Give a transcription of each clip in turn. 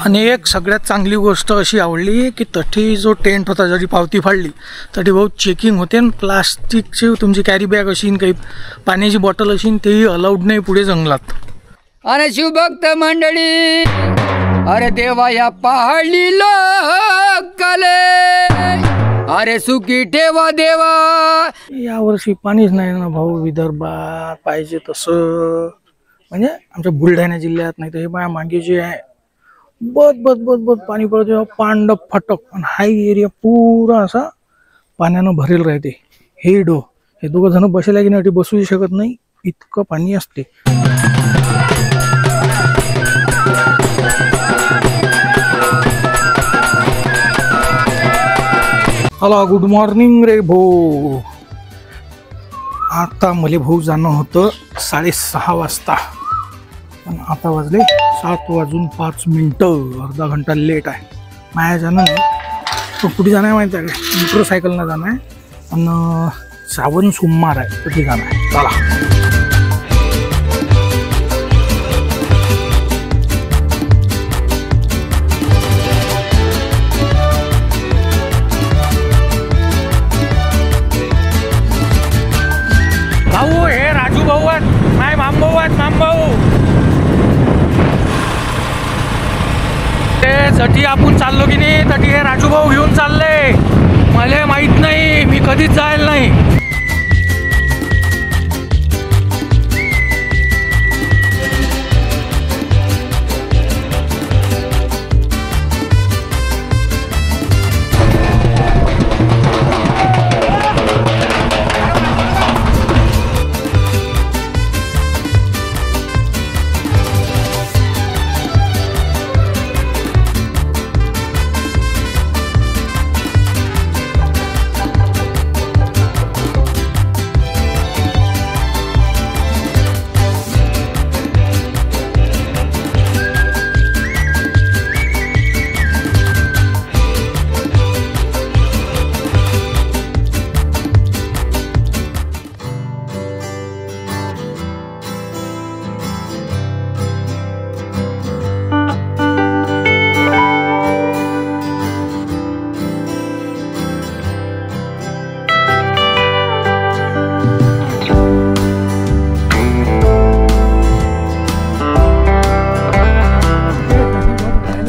आणि एक सगळ्यात चांगली गोष्ट अशी आवडली की तठी जो टेंट होता ज्याची पावती फाडली तठी भाऊ चेकिंग होते आणि प्लास्टिकची तुमची कॅरी बॅग असेल काही पाण्याची बॉटल असेल तेही अलाउड नाही पुढे जंगलात. अरे शिवभक्त मंडळी, अरे देवा या पहाडी लोकले, अरे सुखी ठेवा देवा. यावर्षी पाणीच नाही ना भाऊ विदर्भात पाहिजे तसं, म्हणजे आमच्या बुलढाणा जिल्ह्यात नाही तर हे माझ्या मागे जे आहे बद बद बद बद पाणी पडते पांडव फटक आणि हाय एरिया पुरा असा पाण्यानं भरेल राहते. हे हे दोघं जण बसल्या की नाही बसूही शकत नाही इतकं पाणी असते. हॅलो गुड मॉर्निंग रे भाऊ. आता मला भाऊ जाणं होतं 6:30 वाजता पण आता वाजले 7:05. अर्धा घंटा लेट आहे. माझ्या जाणं तो कुठे जाणं आहे माहिती आहे का? मोटरसायकलनं जाणं आहे आणि श्रावण सोमवार आहे कुठे जाणं आहे. चला भाऊ, हे राजू भाऊ आहेत माय मामभाऊ आहेत. मामभाऊ ते जठी आपण चाललो की नाही तठी हे राजू भाऊ घेऊन चालले. मला माहित नाही, मी कधीच जायला नाही.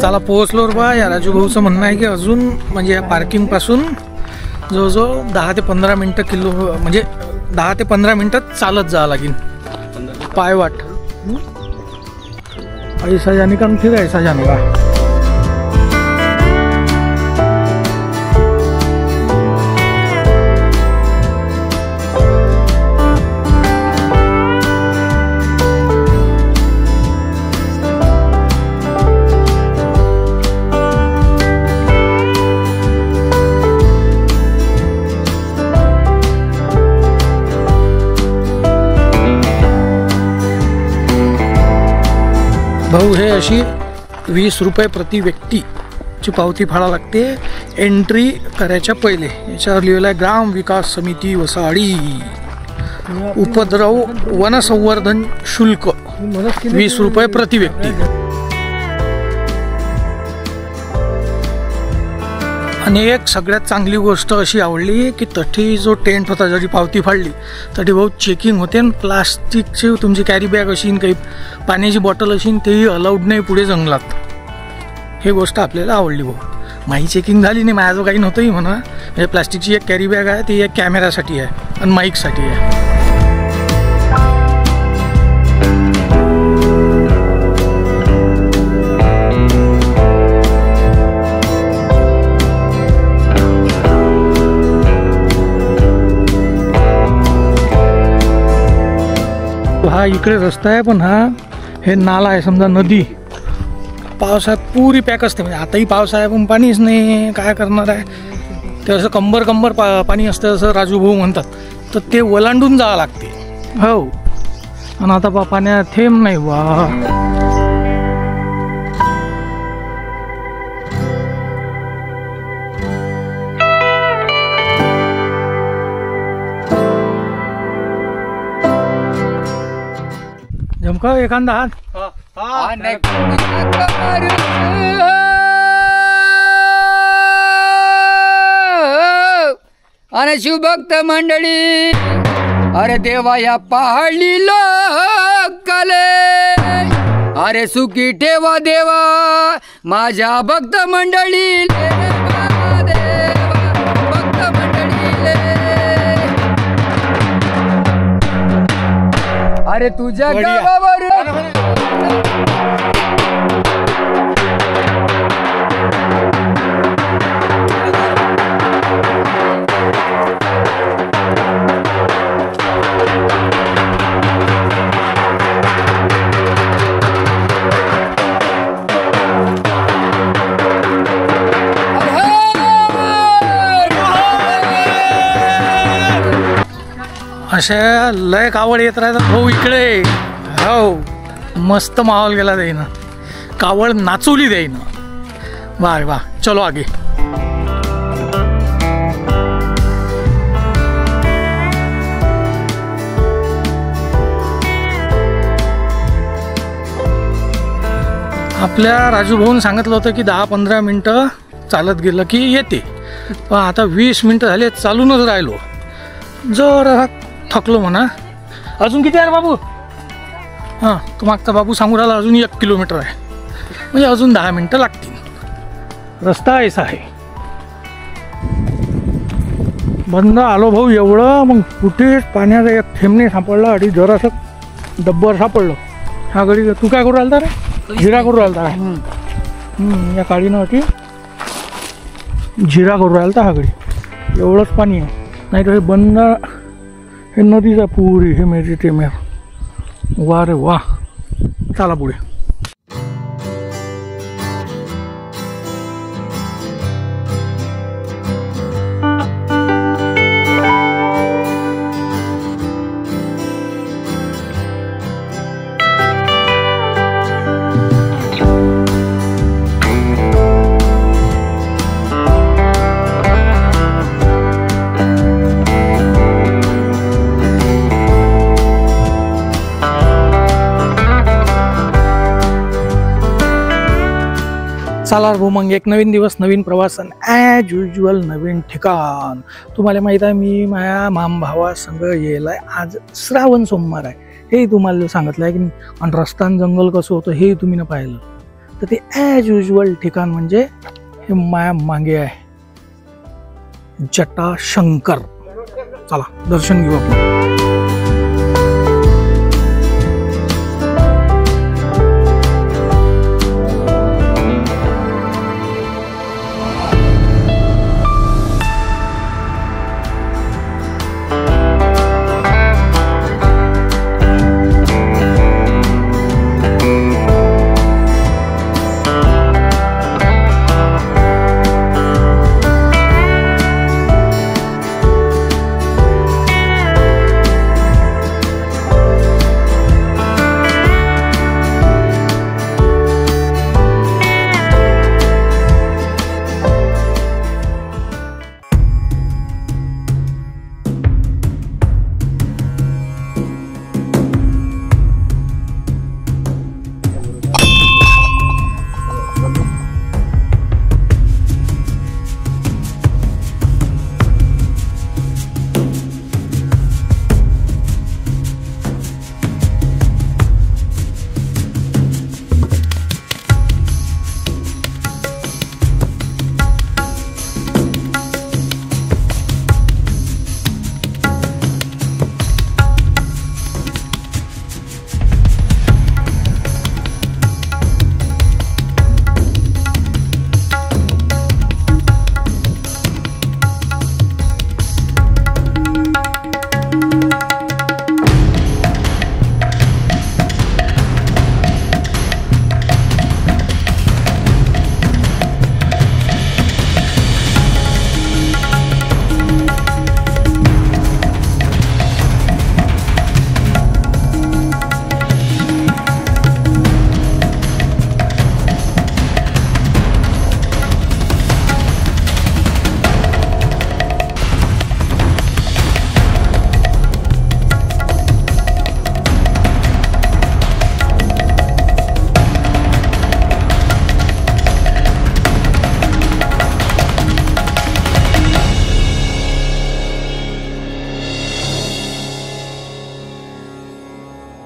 चला पोहोचलो बा. या राजू भाऊचं म्हणणं आहे की अजून म्हणजे या पार्किंग पासून जवळजवळ 10 ते 15 मिनटं म्हणजे 10 ते 15 मिनटात चालत जावं लागेल पायवाट. ऐसा जाने का फिर ऐसा जाने का. भाऊ हे अशी 20 रुपये प्रति व्यक्तीची पावती फाडा लागते एंट्री करायच्या पहिले. याच्यावर लिहिलं आहे ग्राम विकास समिती वसाडी उपद्रव वनसंवर्धन शुल्क 20 रुपये प्रति व्यक्ती. आणि एक सगळ्यात चांगली गोष्ट अशी आवडली की तठी जो टेंट होता ज्याची पावती फाडली तठी भाऊ चेकिंग होते आणि प्लास्टिकची तुमची कॅरी बॅग असेल काही पाण्याची बॉटल असेल तेही अलाउड नाही पुढे जंगलात. हे गोष्ट आपल्याला आवडली भाऊ. माही चेकिंग झाली नाही, माझं काही नव्हतंही म्हणा. म्हणजे प्लास्टिकची एक कॅरी बॅग आहे ती एक कॅमेरासाठी आहे आणि माईकसाठी आहे. हा इकडे रस्ता आहे पण हे नाला आहे समजा नदी. पावसाळ्यात पुरी पॅक असते म्हणजे आताही पाऊस आहे पण पाणीच नाही. काय करणार आहे ते असं कंबर पाणी असतं असं राजू भाऊ म्हणतात. तर ते ओलांडून जावं लागते. हो आणि आता पाण्यात थेंब नाही वा. जमका एखादा हात. अरे शिवभक्त मंडळी, अरे देवा या पहाडी लोकाले, अरे सुखी ठेवा देवा माझ्या भक्त मंडळी, भक्त मंडळी। अरे तुझ्या गावावर अशा लय कावड येत राहतात भाऊ इकडे। हो मस्त माहोल गेला देईना, कावड नाचवली देईना। वाह वाह, चलो आगे। आपल्या राजू भाऊन सांगितलं होतं की 10-15 मिनटं चालत गेलं की येते, पण आता 20 मिनटं झाले चालूनच राहिलो, जरा थकलो म्हणा। अजून किती आहे बाबू? हां, तो मागचा बाबू सांगू राहिला अजून 1 किलोमीटर आहे, म्हणजे अजून 10 मिनटं लागतील। रस्ता ऐसा आहे, बंद आलो भाऊ एवढं, मग कुठे पाण्याचा एक थेंब नाही सापडला आणि जरासं डब्बर सापडलं। हा गडी तू काय करू राहिला रे? जिरा करू राहिला काय? या काळीनं होती जिरा करू राहिला हा गडी, एवढंच पाणी आहे, नाही तर हे बंद हे नदीचा पुरी हे मेरी ते मेर। वा रे वा, चला पुढे। चला भाऊ, मग एक नवीन दिवस, नवीन प्रवास, ॲज युजल नवीन ठिकाण। तुम्हाला माहीत आहे मी माझ्या मामभावा संग येईल आहे, आज श्रावण सोमवार आहे, हे तुम्हाला सांगितलं आहे की नाही। आणि रस्तान जंगल कसं होतं हे तुम्ही न पाहिलं, तर ते ॲज युजल ठिकाण म्हणजे हे माया मागे आहे जटाशंकर। चला दर्शन घेऊ आपण।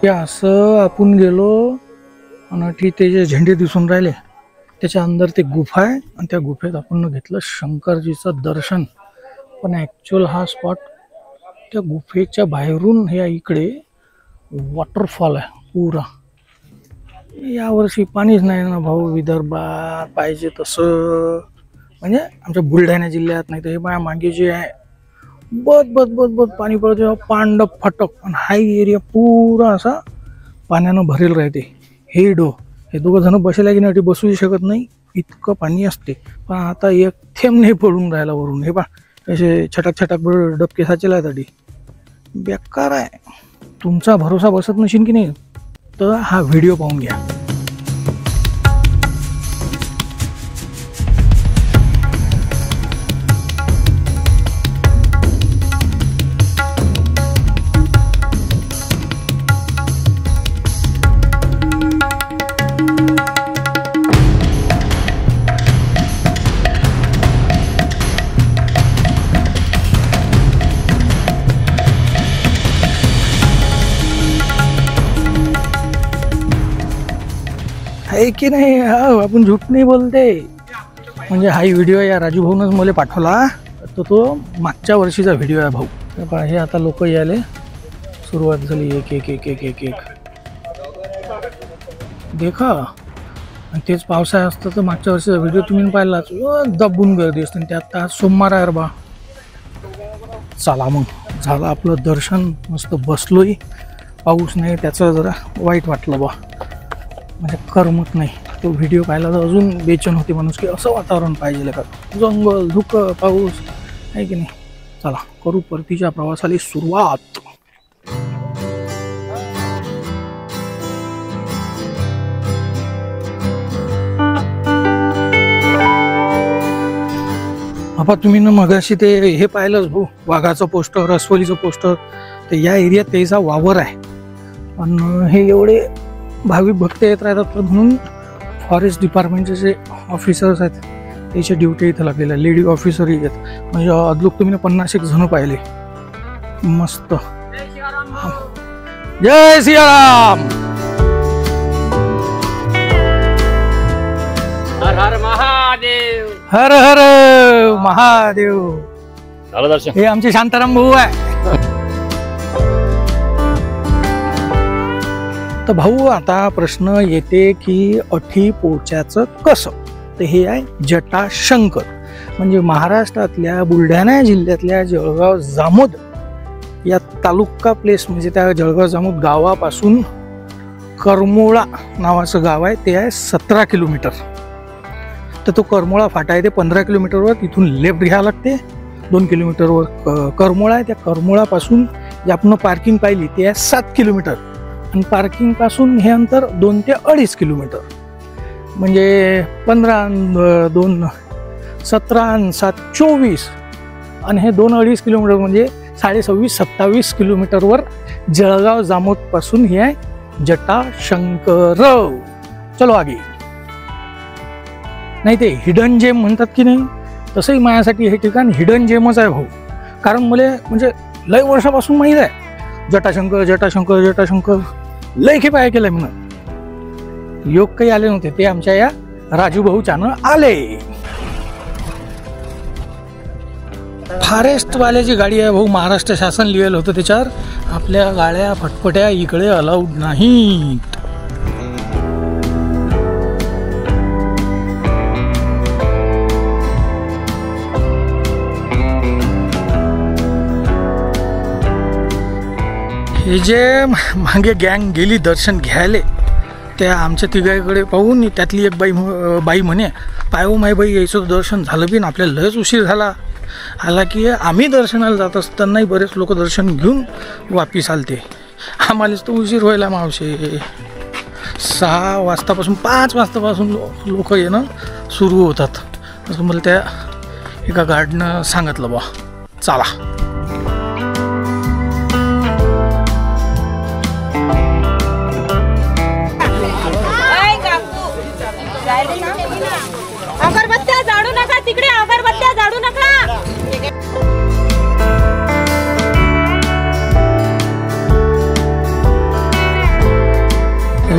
हे असं आपण गेलो आणि तिथे जे झेंडे दिसून राहिले त्याच्या अंदर ते गुफा आहे आणि त्या गुफेत आपण घेतलं शंकरजीचं दर्शन. पण ॲक्च्युअल हा स्पॉट त्या गुफेच्या बाहेरून हे इकडे वॉटरफॉल आहे पुरा. यावर्षी पाणीच नाही ना भाऊ विदर्भात पाहिजे तसं, म्हणजे आमच्या बुलढाणा जिल्ह्यात. नाही तर हे माझ्या मागे जे आहे बद पाणी पडतं पांडव फटक, आणि हाय एरिया पुरा असा पाण्यानं भरेल राहते. हे दोघं जण बसल्या की नाही बसूही शकत नाही इतकं पाणी असते. पण आता एक थेंब नाही पडून राहिला वरून. हे पा असे छटक डबके साचेला आहे. बेकार आहे. तुमचा भरोसा बसत नसेल की नाही तर हा व्हिडिओ पाहून घ्या. आहे की नाही, हा आपण झूट नाही बोलते. म्हणजे हा व्हिडिओ या राजू भाऊनच मला पाठवला, तर तो मागच्या वर्षीचा व्हिडिओ आहे भाऊ. हे आता लोक यायले सुरुवात झाली. एक देखा. आणि तेच पावसाळा असतं तर मागच्या वर्षीचा व्हिडिओ तुम्ही पाहिलाच, दबून गर्दी असते. त्यात आज सोमवार आहे बा. चला मग झालं आपलं दर्शन, मस्त बसलोय. पाऊस नाही त्याचं जरा वाईट वाटलं बा, म्हणजे करमत नाही. तो व्हिडिओ पाहिला तर अजून बेचैन होते माणूस की असं वातावरण पाहिजे का, जंगल धुकं पाऊस आहे की नाही. चला करू परतीच्या प्रवासाला सुरुवात. आता तुम्ही ना मगाशी ते हे पाहिलंच भाऊ, वाघाचं पोस्टर, अस्वलीचं पोस्टर. तर या एरियात त्याचा वावर आहे. पण हे एवढे भाविक भक्त येत राहतात म्हणून फॉरेस्ट डिपार्टमेंटचे जे ऑफिसर्स आहेत त्याची ड्युटी इथं लागलेल्या. लेडी ऑफिसरही आहेत. म्हणजे अदलूक तुम्ही 50 जण पाहिले. मस्त. जय सियाराम. हर हर महादेव. हर हर महादेव. हे आमचे शांताराम भाऊ आहे. तर भाऊ आता प्रश्न येते की अठी पोचायचं कसं. तर हे आहे जटाशंकर. म्हणजे महाराष्ट्रातल्या बुलढाणा जिल्ह्यातल्या जळगाव जामोद या तालुका प्लेस, म्हणजे त्या जळगाव जामोद गावापासून करमोळा नावाचं गाव आहे, ते आहे 17 किलोमीटर. तर तो करमोळा फाटा आहे ते 15 किलोमीटरवर. तिथून लेफ्ट घ्यावं लागते. 2 किलोमीटरवर करमोळा आहे. त्या करमोळापासून जे आपण पार्किंग पाहिली ते आहे 7 किलोमीटर. आणि पार्किंग पासून हे अंतर 2 ते 2.5 किलोमीटर. म्हणजे 15 2 17 7 24 आणि हे 2-2.5 किलोमीटर म्हणजे 26-27 किलोमीटरवर जळगाव जामोद पासून हे आहे जटाशंकर. चलो आगे. नाही ते हिडन जेम म्हणतात की नाही, तसंही माझ्यासाठी हे ठिकाण हिडन जेमच आहे भाऊ. कारण मला म्हणजे लय वर्षापासून माहीत आहे जटाशंकर जटाशंकर जटाशंकर. लय खेप आहे केलंय म्हणून. योग काही आले नव्हते, ते आमच्या या राजू भाऊच्यानं आले. फॉरेस्टवाल्याची गाडी आहे भाऊ. महाराष्ट्र शासन लिहिलं होतं त्याच्यावर. आपल्या गाड्या फटफट्या इकडे अलाउड नाहीत. हे जे मागे गँग गेली दर्शन घ्यायला, त्या आमच्या तिघाकडे पाहून त्यातली एक बाई म्हणे, पाहू माय बाई यायचं दर्शन झालं बी ना, आपल्याला लयच उशीर झाला. आला की आम्ही दर्शनाला जात असतानाही बरेच लोक दर्शन घेऊन वापिस आलते. आम्हालाच तो उशीर व्हायला मावशे. 6 वाजतापासून 5 वाजतापासून लोक येणं सुरू होतात असं मला त्या एका गार्डनं सांगितलं बा. चला. अगरबत्त्या जाळू नका तिकडे, अगरबत्त्या जाळू नका.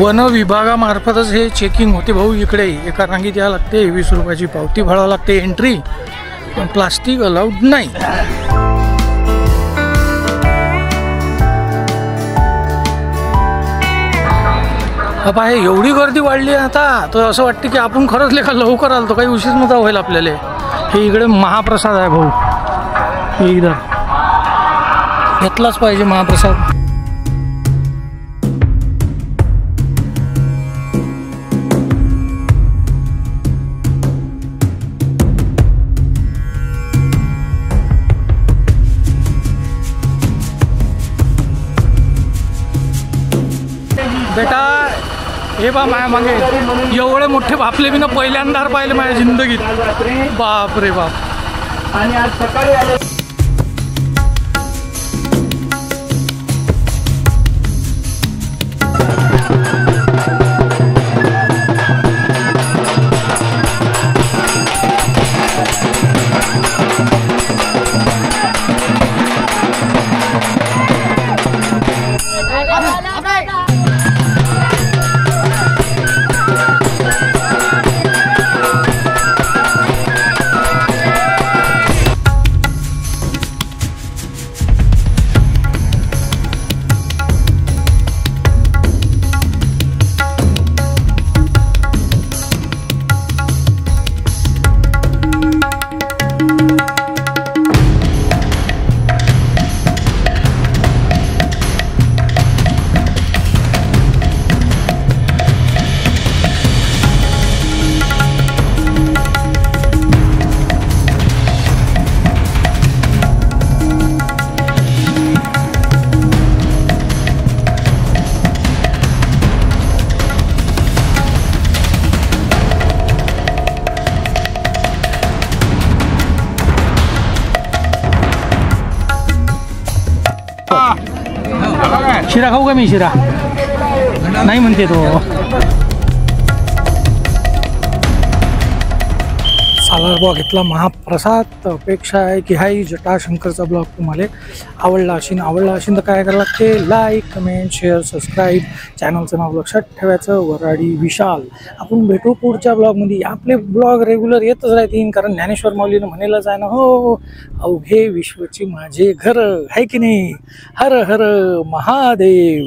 वन विभागामार्फतच हे चेकिंग होते भाऊ. इकडे एका रांगेत यावं लागते, 20 रुपयाची पावती भरावं लागते एंट्री, पण प्लास्टिक अलाउड नाही. बाबा हे एवढी गर्दी वाढली आहे आता, तर असं वाटतं की आपण खरंच लेखा लवकर आलो, काही उशीर नव्हता व्हायला आपल्याला. हे इकडे महाप्रसाद आहे भाऊ, हे इकडं घेतलाच पाहिजे महाप्रसाद. बेटा हे बा माया मागे एवढे मोठे बापले मी ना पहिल्यांदा पाहिले माझ्या जिंदगीत. बाप रे बाप. आणि आज सकाळी आले. शिरा खाऊ का मी? शिरा नाही म्हणते तो. सालारबुवा घेतला महाप्रसाद. तर अपेक्षा आहे की हाही जटाशंकरचा ब्लॉग तुम्हाला आवडला असेल तर काय करायला लागते, लाईक कमेंट शेअर सबस्क्राईब. चॅनलचं नाव लक्षात ठेवायचं, वराडी विशाल. आपण भेटू पुढच्या ब्लॉगमध्ये. आपले ब्लॉग रेग्युलर येतच राहतील, कारण ज्ञानेश्वर माऊलीनं म्हणेलच आहे ना, हो अवघे विश्वची माझे घर, आहे की नाही. हर हर महादेव.